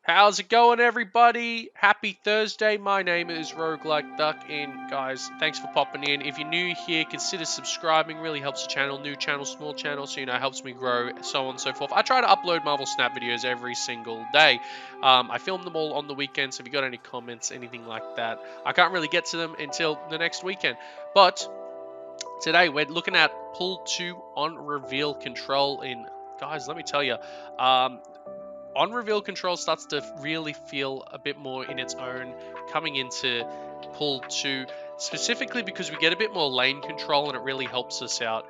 How's it going, everybody? Happy Thursday. My name is Roguelike Duck, and guys, thanks for popping in. If you're new here, consider subscribing. Really helps the channel. New channel, small channel, so helps me grow, so on and so forth. I try to upload Marvel Snap videos every single day. I film them all on the weekend, so if you got any comments, anything like that, I can't really get to them until the next weekend. But today we're looking at pull 2 on reveal control. In guys, let me tell you, on reveal control starts to really feel a bit more in its own coming into pull 2, specifically because we get a bit more lane control and it really helps us out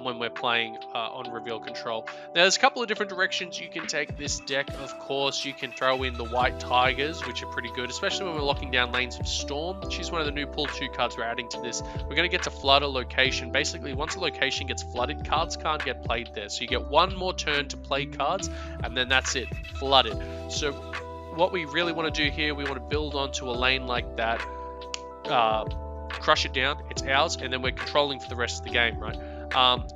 when we're playing on reveal control. Now, there's a couple of different directions you can take this deck. Of course, you can throw in the White Tigers, which are pretty good, especially when we're locking down lanes of Storm. She's one of the new pull 2 cards we're adding to this. We're going to get to flood a location. Basically, once a location gets flooded, cards can't get played there. So you get one more turn to play cards, and then that's it, flooded. So what we really want to do here, we want to build onto a lane like that, crush it down, it's ours, and then we're controlling for the rest of the game, right?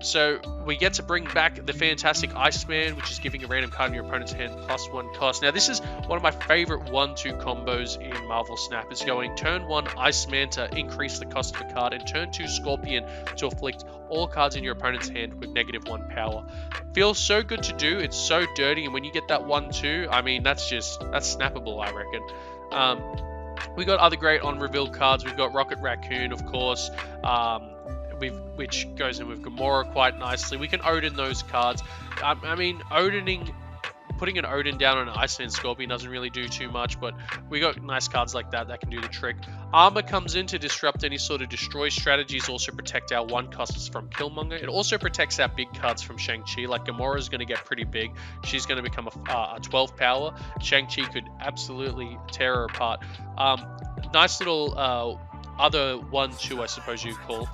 So we get to bring back the fantastic Iceman, which is giving a random card in your opponent's hand +1 cost. Now, this is one of my favorite 1-2 combos in Marvel Snap. Is going turn 1 Iceman to increase the cost of a card, and turn 2 Scorpion to afflict all cards in your opponent's hand with -1 power. Feels so good to do. It's so dirty, and when you get that 1-2, I mean, that's snappable, I reckon. We got other great on reveal cards. We've got Rocket Raccoon, of course, which goes in with Gamora quite nicely. We can Odin those cards. I mean, putting an Odin down on an Iceman Scorpion doesn't really do too much, but we got nice cards like that that can do the trick. Armor comes in to disrupt any sort of destroy strategies, also protect our 1 costs from Killmonger. It also protects our big cards from Shang-Chi. Like, Gamora is going to get pretty big. She's going to become a 12 power. Shang-Chi could absolutely tear her apart. Nice little other 1-2, I suppose you'd call.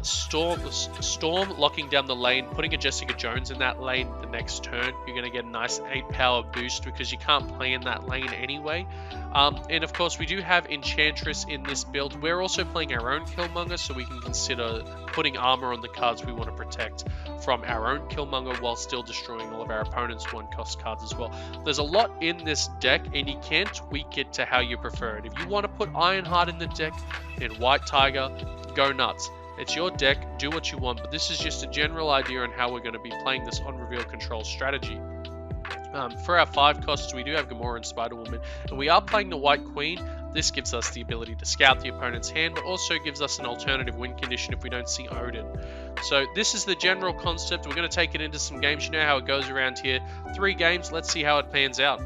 Storm locking down the lane, putting a Jessica Jones in that lane the next turn. You're going to get a nice 8 power boost because you can't play in that lane anyway. And of course, we do have Enchantress in this build. We're also playing our own Killmonger, so we can consider putting armor on the cards we want to protect from our own Killmonger while still destroying all of our opponent's 1-cost cards as well. There's a lot in this deck, and you can tweak it to how you prefer it. If you want to put Ironheart in the deck and White Tiger, go nuts. It's your deck, do what you want, but this is just a general idea on how we're going to be playing this on reveal control strategy. For our 5 costs, we do have Gamora and Spider-Woman, and we are playing the White Queen. This gives us the ability to scout the opponent's hand, but also gives us an alternative win condition if we don't see Odin. So this is the general concept. We're going to take it into some games. You know how it goes around here. 3 games, let's see how it pans out.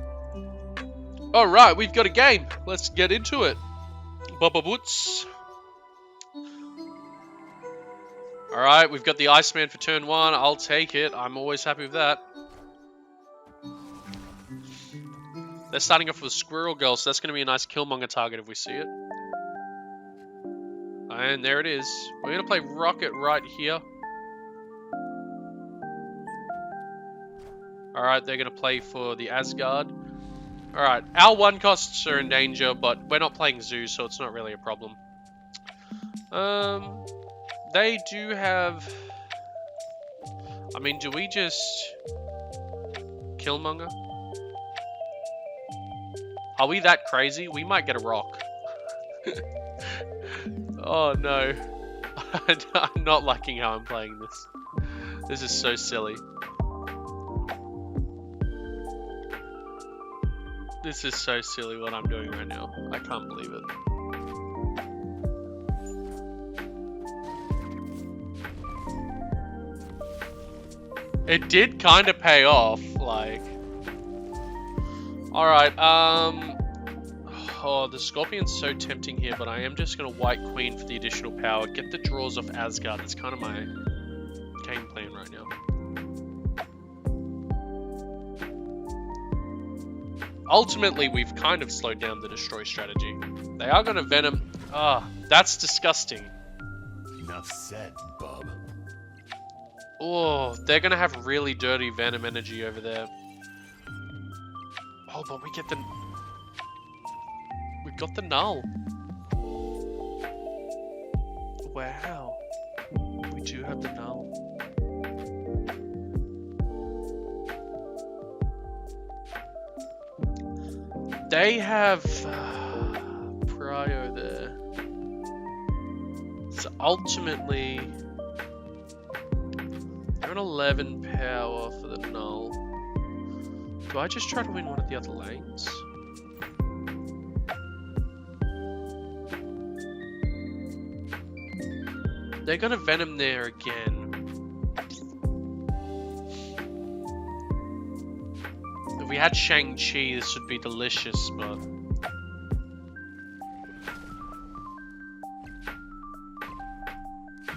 Alright, we've got a game. Let's get into it. Bubba Boots. Alright, we've got the Iceman for turn 1. I'll take it. I'm always happy with that. They're starting off with Squirrel Girl, so that's going to be a nice Killmonger target if we see it. And there it is. We're going to play Rocket right here. Alright, they're going to play for the Asgard. Alright, our 1 costs are in danger, but we're not playing Zeus, so it's not really a problem. They do have... I mean, do we just... Killmonger? Are we that crazy? We might get a rock. Oh no. I'm not liking how I'm playing this. This is so silly. This is so silly what I'm doing right now. I can't believe it. It did kind of pay off, like... Alright, oh, the Scorpion's so tempting here, but I am just going to White Queen for the additional power. Get the draws off Asgard. That's kind of my game plan right now. Ultimately, we've kind of slowed down the destroy strategy. They are going to Venom. Ah, that's disgusting. Enough said, bub. Oh, they're going to have really dirty Venom energy over there. Oh, but we get the... We've got the null. Wow. We do have the null. They have Prio there. So ultimately, they're an 11 power for the null. Do I just try to win one of the other lanes? They're gonna Venom there again. If we had Shang-Chi, this would be delicious, but...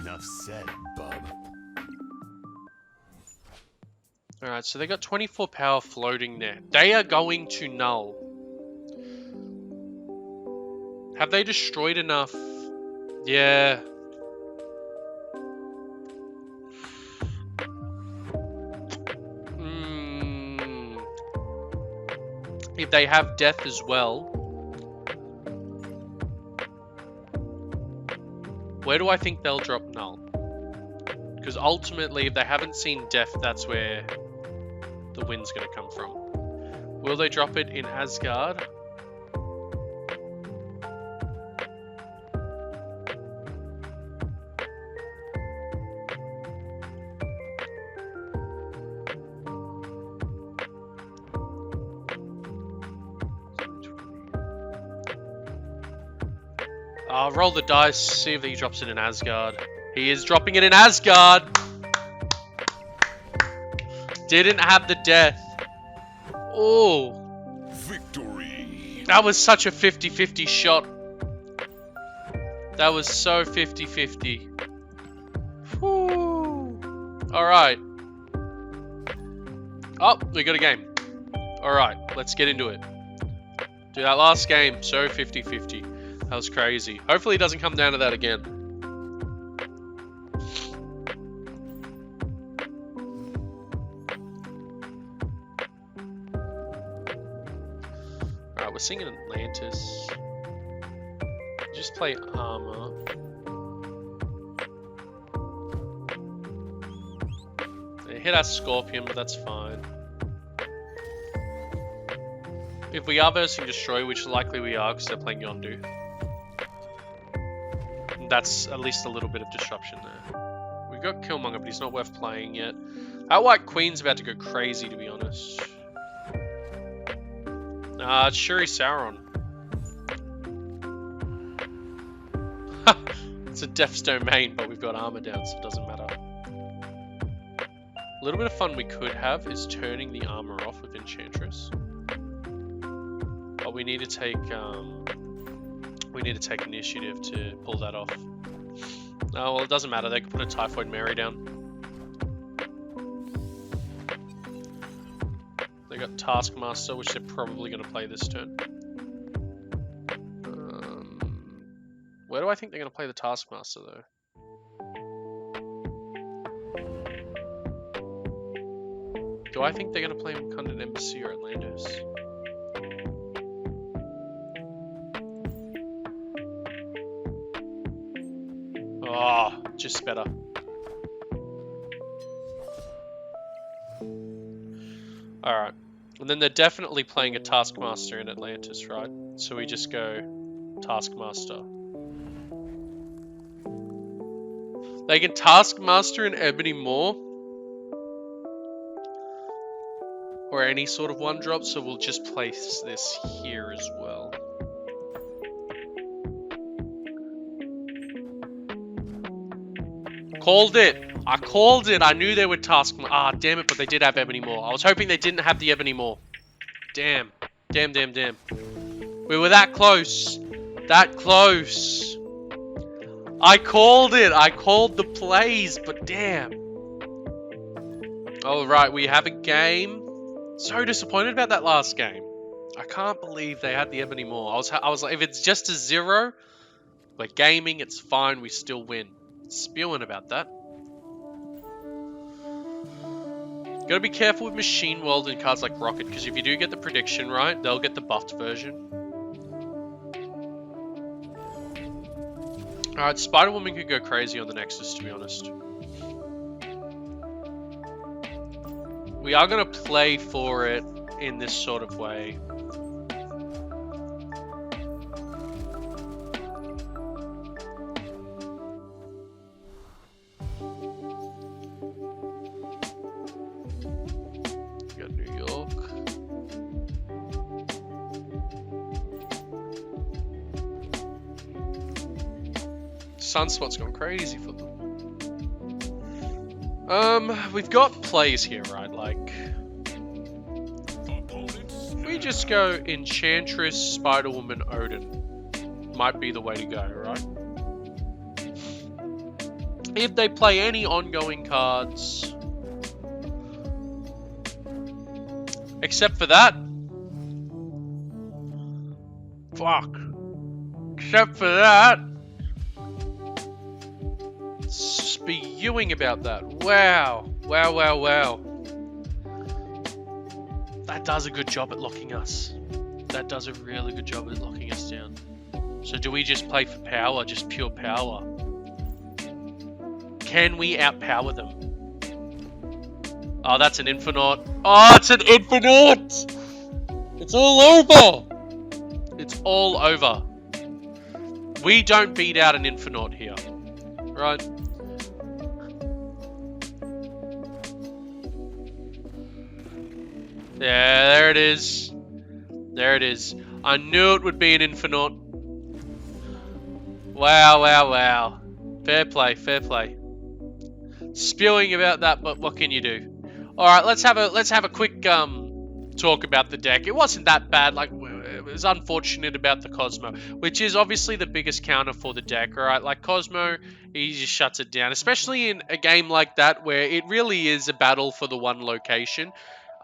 Enough said, bub. Alright, so they got 24 power floating there. They are going to null. Have they destroyed enough? Yeah. If they have death as well. Where do I think they'll drop null? Because ultimately, if they haven't seen death, that's where the win's going to come from. Will they drop it in Asgard? Roll the dice, see if he drops it in Asgard. He is dropping it in Asgard! Didn't have the death. Oh. Victory. That was such a 50-50 shot. That was so 50-50. Alright. Oh, we got a game. Alright, let's get into it. Dude, that last game, so 50-50. That was crazy. Hopefully it doesn't come down to that again. Alright, we're singing Atlantis. Just play armor. They hit our Scorpion, but that's fine. If we are versing Destroy, which likely we are because they're playing Yondu. That's at least a little bit of disruption there. We've got Killmonger, but he's not worth playing yet. That White Queen's about to go crazy, to be honest. It's Shuri Sauron. It's a Death's Domain, but we've got armor down, so it doesn't matter. A little bit of fun we could have is turning the armor off with Enchantress. But we need to take initiative to pull that off. Oh, well, it doesn't matter. They can put a Typhoid Mary down. They got Taskmaster, which they're probably going to play this turn. Where do I think they're going to play the Taskmaster, though? Do I think they're going to play Wakandan Embassy or Atlantis? Oh, just better. Alright. And then they're definitely playing a Taskmaster in Atlantis, right? So we just go Taskmaster. They can Taskmaster in Ebony Maw. Or any sort of one drop, so we'll just place this here as well. Called it! I called it! I knew they would Taskmaster. Ah, damn it, but they did have Ebony Maw. I was hoping they didn't have the Ebony Maw. Damn. Damn, damn, damn. We were that close. That close. I called it! I called the plays, but damn. Alright, we have a game. So disappointed about that last game. I can't believe they had the Ebony Maw. I was like, if it's just a 0, we're gaming, it's fine, we still win. Spewing about that. Gotta be careful with Machine World and cards like Rocket, because if you do get the prediction right, they'll get the buffed version. Alright, Spider-Woman could go crazy on the Nexus, to be honest. We are going to play for it in this sort of way. Sunspot's gone crazy for them. We've got plays here, right? Like, we just go Enchantress, Spider-Woman, Odin. Might be the way to go, right? If they play any ongoing cards, except for that, fuck. Except for that, spewing about that. Wow, wow, wow, wow. That does a good job at locking us. That does a really good job at locking us down. So do we just play for power, just pure power? Can we outpower them? Oh, that's an Infinite. Oh, it's an Infinite! It's all over! It's all over. We don't beat out an Infinite here. Right? Yeah, there it is. There it is. I knew it would be an Infinite. Wow, wow, wow. Fair play, fair play. Spewing about that, but what can you do? All right, let's have a quick talk about the deck. It wasn't that bad. Like, it was unfortunate about the Cosmo, which is obviously the biggest counter for the deck. All right, like Cosmo, he just shuts it down, especially in a game like that where it really is a battle for the one location.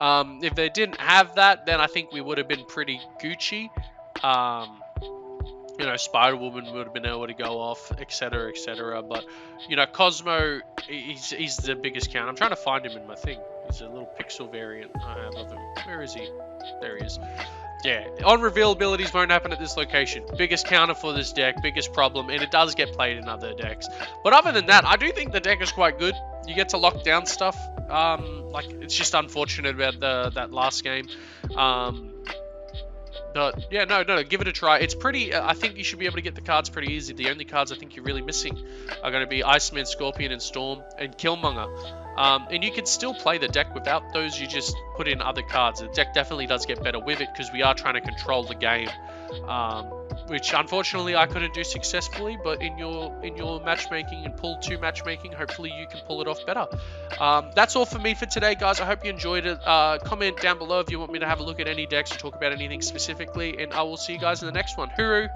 If they didn't have that, then I think we would have been pretty Gucci. You know, Spider-Woman would have been able to go off, etc., etc. But, you know, Cosmo, he's the biggest counter. I'm trying to find him in my thing. He's a little pixel variant I have of him. Where is he? There he is. Yeah, on-reveal abilities won't happen at this location. Biggest counter for this deck, biggest problem, and it does get played in other decks. But other than that, I do think the deck is quite good. You get to lock down stuff. Like, it's just unfortunate about that last game. But yeah, no, give it a try. It's pretty, I think you should be able to get the cards pretty easy. The only cards I think you're really missing are going to be Iceman, Scorpion, and Storm, and Killmonger. And you can still play the deck without those. You just put in other cards. The deck definitely does get better with it because we are trying to control the game, which unfortunately I couldn't do successfully. But in your matchmaking and pool 2 matchmaking, hopefully you can pull it off better. That's all for me for today, guys. I hope you enjoyed it. Comment down below if you want me to have a look at any decks or talk about anything specifically, and I will see you guys in the next one. Hooroo!